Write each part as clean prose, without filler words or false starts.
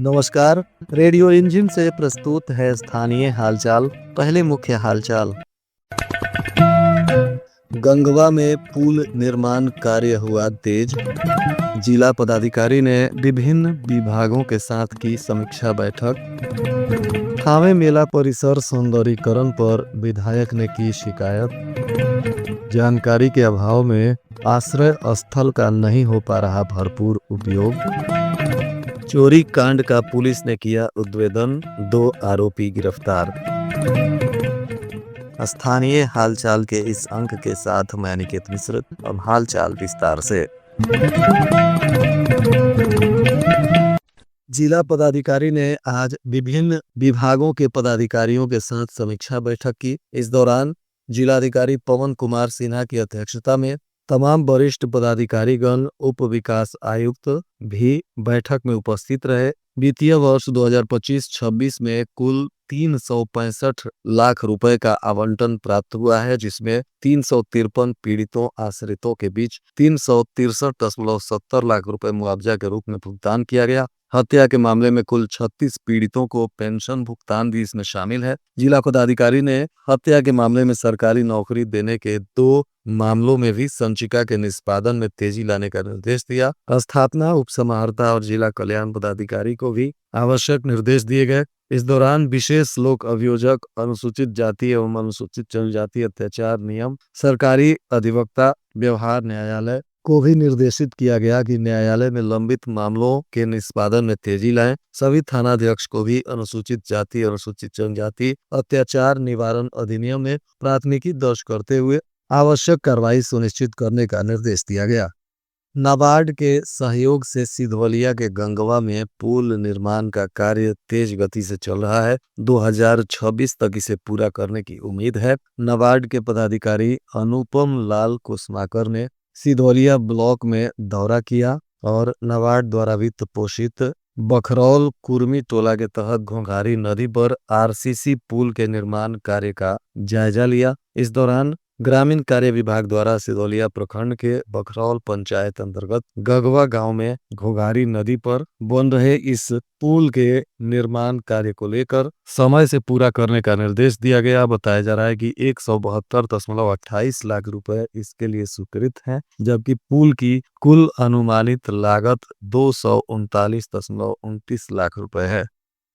नमस्कार। Radio engine से प्रस्तुत है स्थानीय हालचाल। पहले मुख्य हालचाल। गंगवा में पुल निर्माण कार्य हुआ तेज। जिला पदाधिकारी ने विभिन्न विभागों के साथ की समीक्षा बैठक। थावे मेला परिसर सौंदर्यीकरण पर विधायक ने की शिकायत। जानकारी के अभाव में आश्रय स्थल का नहीं हो पा रहा भरपूर उपयोग। चोरी कांड का पुलिस ने किया उद्भेदन, 2 आरोपी गिरफ्तार। स्थानीय हालचाल के इस अंक के साथ मैं अनिकेत मिश्र। अब हालचाल विस्तार से। जिला पदाधिकारी ने आज विभिन्न विभागों के पदाधिकारियों के साथ समीक्षा बैठक की। इस दौरान जिलाधिकारी पवन कुमार सिन्हा की अध्यक्षता में तमाम वरिष्ठ पदाधिकारीगण, उप विकास आयुक्त भी बैठक में उपस्थित रहे। वित्तीय वर्ष 2025-26 में कुल 365 लाख रुपए का आवंटन प्राप्त हुआ है, जिसमें 353 पीड़ितों आश्रितों के बीच 363.70 लाख रुपए मुआवजा के रूप में भुगतान किया गया। हत्या के मामले में कुल 36 पीड़ितों को पेंशन भुगतान भी इसमें शामिल है। जिला पदाधिकारी ने हत्या के मामले में सरकारी नौकरी देने के 2 मामलों में भी संचिका के निष्पादन में तेजी लाने का निर्देश दिया। स्थापना, उपसमाहर्ता और जिला कल्याण पदाधिकारी को भी आवश्यक निर्देश दिए गए। इस दौरान विशेष लोक अभियोजक, अनुसूचित जाति एवं अनुसूचित जनजाति अत्याचार नियम, सरकारी अधिवक्ता व्यवहार न्यायालय को भी निर्देशित किया गया कि न्यायालय में लंबित मामलों के निष्पादन में तेजी लाएं। सभी थानाध्यक्ष को भी अनुसूचित जाति, अनुसूचित जनजाति अत्याचार निवारण अधिनियम में प्राथमिकी दर्ज करते हुए आवश्यक कार्रवाई सुनिश्चित करने का निर्देश दिया गया। नाबार्ड के सहयोग से सिधवलिया के गंगवा में पुल निर्माण का कार्य तेज गति से चल रहा है। 2026 तक इसे पूरा करने की उम्मीद है। नाबार्ड के पदाधिकारी अनुपम लाल कुसमाकर ने सिधवलिया ब्लॉक में दौरा किया और नाबार्ड द्वारा वित्त पोषित बखरौल कुर्मी टोला के तहत घोंघारी नदी पर आरसीसी पुल के निर्माण कार्य का जायजा लिया। इस दौरान ग्रामीण कार्य विभाग द्वारा सिधौलिया प्रखंड के बखरौल पंचायत अंतर्गत गगवा गांव में घोघारी नदी पर बन रहे इस पुल के निर्माण कार्य को लेकर समय से पूरा करने का निर्देश दिया गया। बताया जा रहा है कि 172.28 लाख रुपए इसके लिए स्वीकृत हैं, जबकि पुल की कुल अनुमानित लागत 239.29 लाख रुपए है।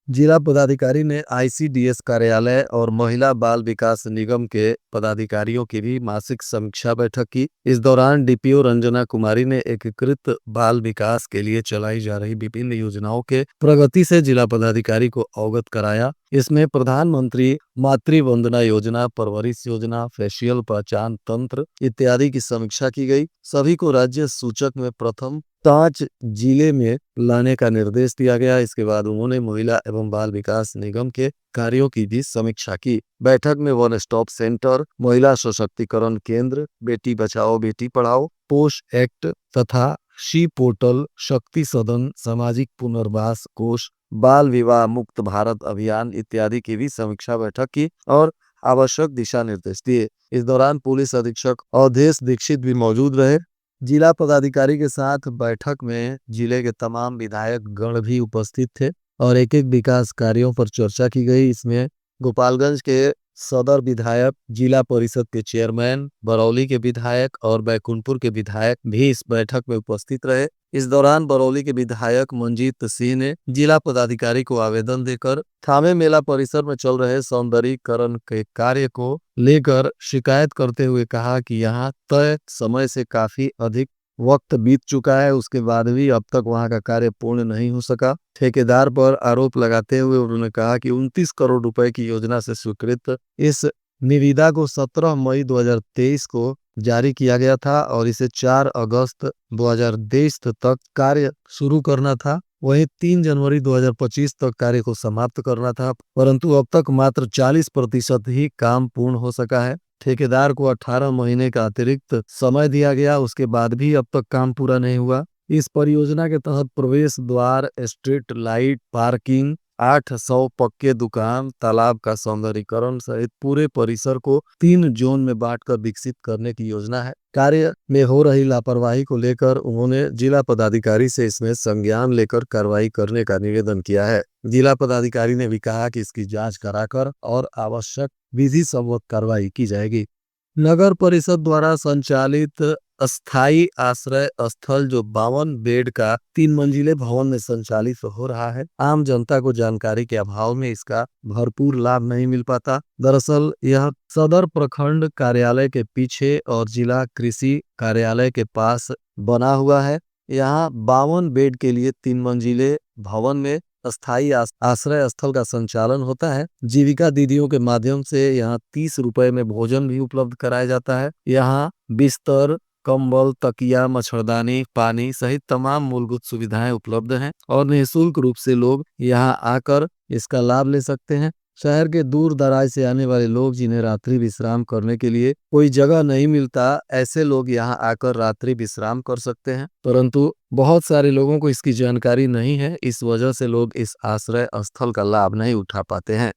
जिला पदाधिकारी ने आईसीडीएस कार्यालय और महिला बाल विकास निगम के पदाधिकारियों की भी मासिक समीक्षा बैठक की। इस दौरान डीपीओ रंजना कुमारी ने एकीकृत बाल विकास के लिए चलाई जा रही विभिन्न योजनाओं के प्रगति से जिला पदाधिकारी को अवगत कराया। इसमें प्रधानमंत्री मातृ वंदना योजना, परवरिश योजना, फेशियल पहचान तंत्र इत्यादि की समीक्षा की गई। सभी को राज्य सूचक में प्रथम 5 जिले में लाने का निर्देश दिया गया। इसके बाद उन्होंने महिला एवं बाल विकास निगम के कार्यों की भी समीक्षा की। बैठक में वन स्टॉप सेंटर, महिला सशक्तिकरण केंद्र, बेटी बचाओ बेटी पढ़ाओ, पोष एक्ट तथा शी पोर्टल, शक्ति सदन, सामाजिक पुनर्वास कोष, बाल विवाह मुक्त भारत अभियान इत्यादि की भी समीक्षा बैठक की और आवश्यक दिशा निर्देश दिए। इस दौरान पुलिस अधीक्षक अवधेश दीक्षित भी मौजूद रहे। जिला पदाधिकारी के साथ बैठक में जिले के तमाम विधायक गण भी उपस्थित थे और एक-एक विकास कार्यों पर चर्चा की गई। इसमें गोपालगंज के सदर विधायक, जिला परिषद के चेयरमैन, बरौली के विधायक और बैकुंठपुर के विधायक भी इस बैठक में उपस्थित रहे। इस दौरान बरौली के विधायक मंजीत सिंह ने जिला पदाधिकारी को आवेदन देकर थावे मेला परिसर में चल रहे सौंदर्यीकरण के कार्य को लेकर शिकायत करते हुए कहा कि यहां तय समय से काफी अधिक वक्त बीत चुका है, उसके बाद भी अब तक वहां का कार्य पूर्ण नहीं हो सका। ठेकेदार पर आरोप लगाते हुए उन्होंने कहा कि 29 करोड़ रुपए की योजना से स्वीकृत इस निविदा को 17 मई 2023 को जारी किया गया था और इसे 4 अगस्त 2023 तक कार्य शुरू करना था। वहीं 3 जनवरी 2025 तक कार्य को समाप्त करना था, परंतु अब तक मात्र 40% ही काम पूर्ण हो सका है। ठेकेदार को 18 महीने का अतिरिक्त समय दिया गया, उसके बाद भी अब तक काम पूरा नहीं हुआ। इस परियोजना के तहत प्रवेश द्वार, स्ट्रीट लाइट, पार्किंग, 800 पक्के दुकान, तालाब का सौंदर्यीकरण सहित पूरे परिसर को 3 जोन में बांटकर विकसित करने की योजना है। कार्य में हो रही लापरवाही को लेकर उन्होंने जिला पदाधिकारी से इसमें संज्ञान लेकर कार्रवाई करने का निवेदन किया है। जिला पदाधिकारी ने भी कहा कि इसकी जांच कराकर और आवश्यक विधि सम्मत कार्रवाई की जाएगी। नगर परिषद द्वारा संचालित अस्थायी आश्रय स्थल जो 52 बेड का 3 मंजिले भवन में संचालित हो रहा है, आम जनता को जानकारी के अभाव में इसका भरपूर लाभ नहीं मिल पाता। दरअसल यह सदर प्रखंड कार्यालय के पीछे और जिला कृषि कार्यालय के पास बना हुआ है। यहाँ 52 बेड के लिए 3 मंजिले भवन में अस्थायी आश्रय स्थल का संचालन होता है। जीविका दीदियों के माध्यम से यहाँ 30 रुपए में भोजन भी उपलब्ध कराया जाता है। यहाँ बिस्तर, कंबल, तकिया, मच्छरदानी, पानी सहित तमाम मूलभूत सुविधाएं उपलब्ध हैं और निःशुल्क रूप से लोग यहाँ आकर इसका लाभ ले सकते हैं। शहर के दूर दराज से आने वाले लोग जिन्हें रात्रि विश्राम करने के लिए कोई जगह नहीं मिलता, ऐसे लोग यहाँ आकर रात्रि विश्राम कर सकते हैं, परंतु बहुत सारे लोगों को इसकी जानकारी नहीं है। इस वजह से लोग इस आश्रय स्थल का लाभ नहीं उठा पाते हैं।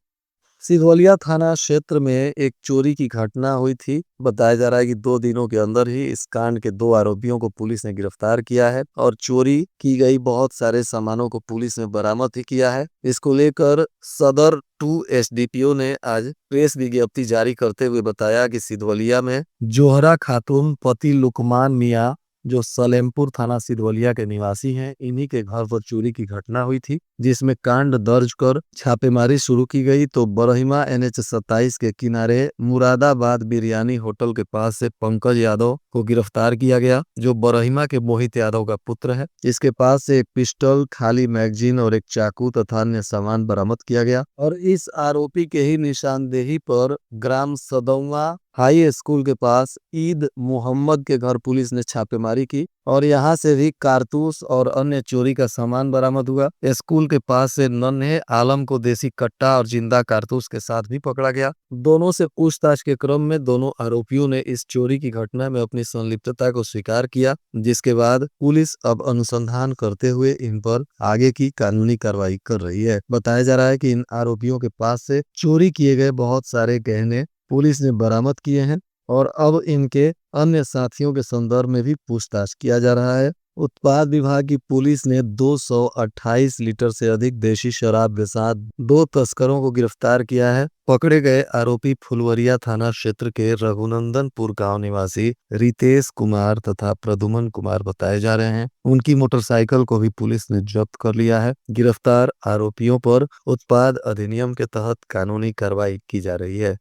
सिधवलिया थाना क्षेत्र में एक चोरी की घटना हुई थी। बताया जा रहा है कि 2 दिनों के अंदर ही इस कांड के 2 आरोपियों को पुलिस ने गिरफ्तार किया है और चोरी की गई बहुत सारे सामानों को पुलिस ने बरामद ही किया है। इसको लेकर सदर 2 एसडीपीओ ने आज प्रेस विज्ञप्ति जारी करते हुए बताया कि सिधवलिया में जोहरा खातून पति लुकमान मियां जो सलेमपुर थाना सिधवलिया के निवासी हैं, इन्हीं के घर पर चोरी की घटना हुई थी, जिसमें कांड दर्ज कर छापेमारी शुरू की गई तो बरहिमा NH 27 के किनारे मुरादाबाद बिरयानी होटल के पास से पंकज यादव को गिरफ्तार किया गया, जो बरहिमा के मोहित यादव का पुत्र है। इसके पास से एक पिस्टल, खाली मैगजीन और एक चाकू तथा अन्य सामान बरामद किया गया और इस आरोपी के ही निशानदेही पर ग्राम सदौवा हाई स्कूल के पास ईद मोहम्मद के घर पुलिस ने छापेमारी की और यहां से भी कारतूस और अन्य चोरी का सामान बरामद हुआ। स्कूल के पास से नन्हे आलम को देसी कट्टा और जिंदा कारतूस के साथ भी पकड़ा गया। दोनों से पूछताछ के क्रम में दोनों आरोपियों ने इस चोरी की घटना में अपनी संलिप्तता को स्वीकार किया, जिसके बाद पुलिस अब अनुसंधान करते हुए इन पर आगे की कानूनी कार्रवाई कर रही है। बताया जा रहा है कि इन आरोपियों के पास से चोरी किए गए बहुत सारे गहने पुलिस ने बरामद किए हैं और अब इनके अन्य साथियों के संदर्भ में भी पूछताछ किया जा रहा है। उत्पाद विभाग की पुलिस ने 228 लीटर से अधिक देशी शराब के साथ 2 तस्करों को गिरफ्तार किया है। पकड़े गए आरोपी फुलवरिया थाना क्षेत्र के रघुनंदनपुर गांव निवासी रितेश कुमार तथा प्रदुमन कुमार बताए जा रहे हैं। उनकी मोटरसाइकिल को भी पुलिस ने जब्त कर लिया है। गिरफ्तार आरोपियों पर उत्पाद अधिनियम के तहत कानूनी कार्रवाई की जा रही है।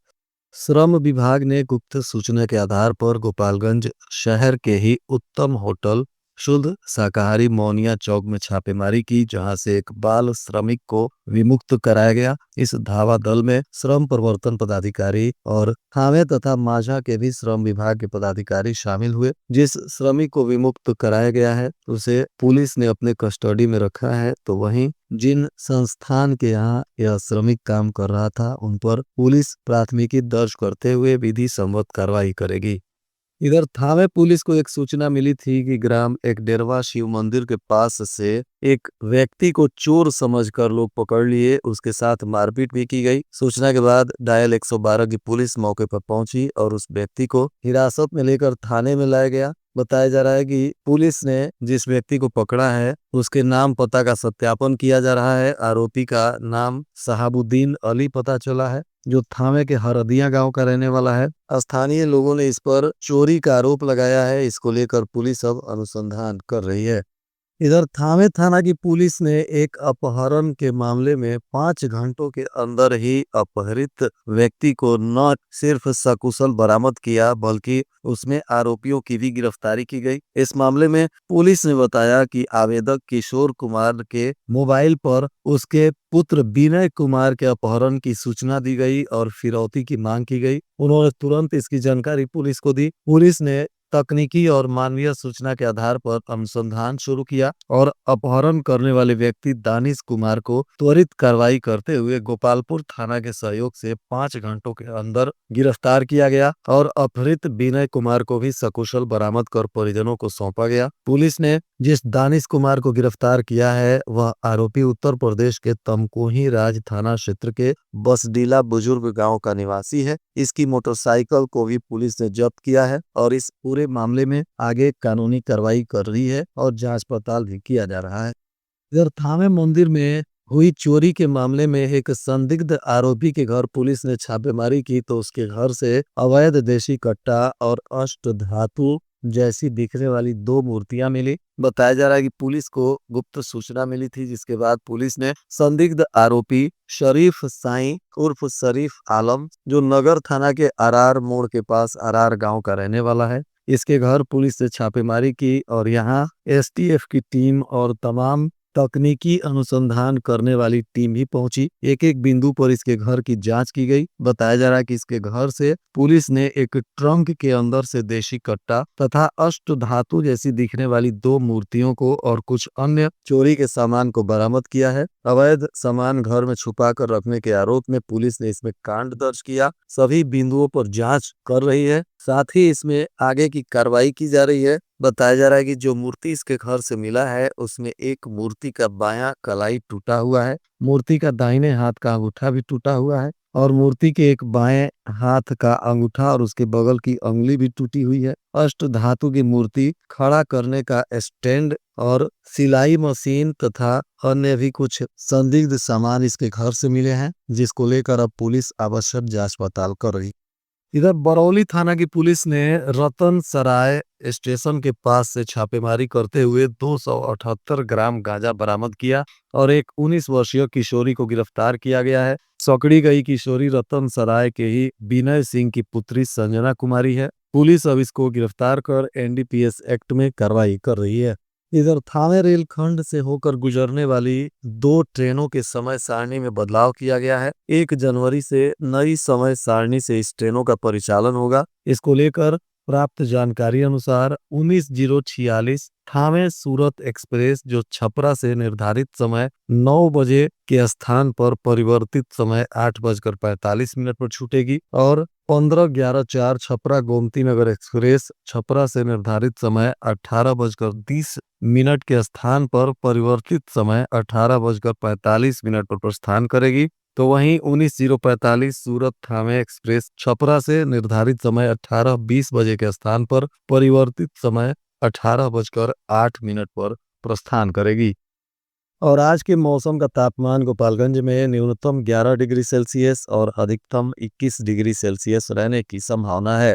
श्रम विभाग ने गुप्त सूचना के आधार पर गोपालगंज शहर के ही उत्तम होटल शुद्ध शाकाहारी मौनिया चौक में छापेमारी की, जहां से एक बाल श्रमिक को विमुक्त कराया गया। इस धावा दल में श्रम प्रवर्तन पदाधिकारी और थावे तथा माझा के भी श्रम विभाग के पदाधिकारी शामिल हुए। जिस श्रमिक को विमुक्त कराया गया है उसे पुलिस ने अपने कस्टडी में रखा है, तो वहीं जिन संस्थान के यहाँ यह श्रमिक काम कर रहा था उन पर पुलिस प्राथमिकी दर्ज करते हुए विधि सम्मत कार्रवाई करेगी। इधर थावे पुलिस को एक सूचना मिली थी कि ग्राम एकडेरवा शिव मंदिर के पास से एक व्यक्ति को चोर समझकर लोग पकड़ लिए, उसके साथ मारपीट भी की गई। सूचना के बाद डायल 112 की पुलिस मौके पर पहुंची और उस व्यक्ति को हिरासत में लेकर थाने में लाया गया। बताया जा रहा है कि पुलिस ने जिस व्यक्ति को पकड़ा है उसके नाम पता का सत्यापन किया जा रहा है। आरोपी का नाम शहाबुद्दीन अली पता चला है, जो थावे के हरदिया गांव का रहने वाला है। स्थानीय लोगों ने इस पर चोरी का आरोप लगाया है। इसको लेकर पुलिस अब अनुसंधान कर रही है। इधर थावे थाना की पुलिस ने एक अपहरण के मामले में 5 घंटों के अंदर ही अपहरित व्यक्ति को न सिर्फ सकुशल बरामद किया बल्कि उसमें आरोपियों की भी गिरफ्तारी की गई। इस मामले में पुलिस ने बताया कि आवेदक किशोर कुमार के मोबाइल पर उसके पुत्र विनय कुमार के अपहरण की सूचना दी गई और फिरौती की मांग की गई। उन्होंने तुरंत इसकी जानकारी पुलिस को दी। पुलिस ने तकनीकी और मानवीय सूचना के आधार पर अनुसंधान शुरू किया और अपहरण करने वाले व्यक्ति दानिश कुमार को त्वरित कार्रवाई करते हुए गोपालपुर थाना के सहयोग से 5 घंटों के अंदर गिरफ्तार किया गया और अपहृत विनय कुमार को भी सकुशल बरामद कर परिजनों को सौंपा गया। पुलिस ने जिस दानिश कुमार को गिरफ्तार किया है वह आरोपी उत्तर प्रदेश के तमकोही राज थाना क्षेत्र के बसडीला बुजुर्ग गांव का निवासी है। इसकी मोटरसाइकिल को भी पुलिस ने जब्त किया है और इस पूरे मामले में आगे कानूनी कार्रवाई कर रही है और जांच पड़ताल भी किया जा रहा है। इधर थावे मंदिर में हुई चोरी के मामले में एक संदिग्ध आरोपी के घर पुलिस ने छापेमारी की तो उसके घर से अवैध देशी कट्टा और अष्ट धातु जैसी दिखने वाली 2 मूर्तियां मिली। बताया जा रहा है कि पुलिस को गुप्त सूचना मिली थी, जिसके बाद पुलिस ने संदिग्ध आरोपी शरीफ साईं उर्फ शरीफ आलम, जो नगर थाना के आरआर मोड़ के पास आरआर गांव का रहने वाला है, इसके घर पुलिस ने छापेमारी की और यहां एसटीएफ की टीम और तमाम तकनीकी अनुसंधान करने वाली टीम भी पहुंची। एक एक बिंदु पर इसके घर की जांच की गई। बताया जा रहा है कि इसके घर से पुलिस ने एक ट्रंक के अंदर से देशी कट्टा तथा अष्ट धातु जैसी दिखने वाली 2 मूर्तियों को और कुछ अन्य चोरी के सामान को बरामद किया है। अवैध सामान घर में छुपा कर रखने के आरोप में पुलिस ने इसमें कांड दर्ज किया। सभी बिंदुओं पर जांच कर रही है, साथ ही इसमें आगे की कार्रवाई की जा रही है। बताया जा रहा है कि जो मूर्ति इसके घर से मिला है उसमें एक मूर्ति का बायां कलाई टूटा हुआ है, मूर्ति का दाहिने हाथ का अंगूठा भी टूटा हुआ है और मूर्ति के एक बाएं हाथ का अंगूठा और उसके बगल की अंगुली भी टूटी हुई है। अष्ट धातु की मूर्ति खड़ा करने का स्टैंड और सिलाई मशीन तथा अन्य भी कुछ संदिग्ध सामान इसके घर से मिले हैं, जिसको लेकर अब पुलिस आवश्यक जांच पड़ताल कर रही। इधर बरौली थाना की पुलिस ने रतन सराय स्टेशन के पास से छापेमारी करते हुए 278 ग्राम गांजा बरामद किया और एक 19 वर्षीय किशोरी को गिरफ्तार किया गया है। पकड़ी गई किशोरी रतन सराय के ही विनय सिंह की पुत्री संजना कुमारी है। पुलिस अब इसको गिरफ्तार कर एनडीपीएस एक्ट में कार्रवाई कर रही है। इधर थाने रेलखंड से होकर गुजरने वाली 2 ट्रेनों के समय सारणी में बदलाव किया गया है। 1 जनवरी से नई समय सारणी से इस ट्रेनों का परिचालन होगा। इसको लेकर प्राप्त जानकारी अनुसार 19:46 थावे सूरत एक्सप्रेस जो छपरा से निर्धारित समय 9 बजे के स्थान पर परिवर्तित समय 8:45 पर छूटेगी और 15:11 छपरा गोमती नगर एक्सप्रेस छपरा से निर्धारित समय 18:30 के स्थान पर परिवर्तित समय 18:45 पर प्रस्थान करेगी। तो वहीं 19:45 सूरत थावे एक्सप्रेस छपरा से निर्धारित समय 18:20 बजे के स्थान पर परिवर्तित समय 18:08 पर प्रस्थान करेगी। और आज के मौसम का तापमान गोपालगंज में न्यूनतम 11 डिग्री सेल्सियस और अधिकतम 21 डिग्री सेल्सियस रहने की संभावना है।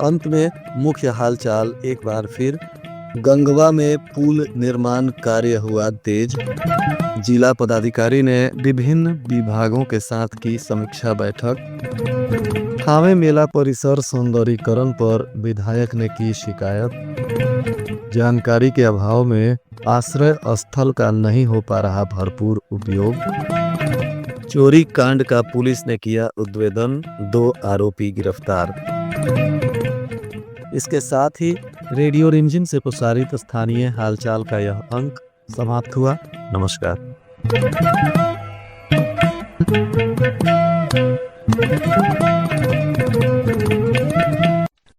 अंत में मुख्य हालचाल एक बार फिर। गंगवा में पुल निर्माण कार्य हुआ तेज। जिला पदाधिकारी ने विभिन्न विभागों के साथ की समीक्षा बैठक। थावे मेला परिसर सौंदर्यीकरण पर विधायक ने की शिकायत। जानकारी के अभाव में आश्रय स्थल का नहीं हो पा रहा भरपूर उपयोग। चोरी कांड का पुलिस ने किया उद्भेदन, 2 आरोपी गिरफ्तार। इसके साथ ही रेडियो रिमझिम से प्रसारित स्थानीय हालचाल का यह अंक समाप्त हुआ। नमस्कार।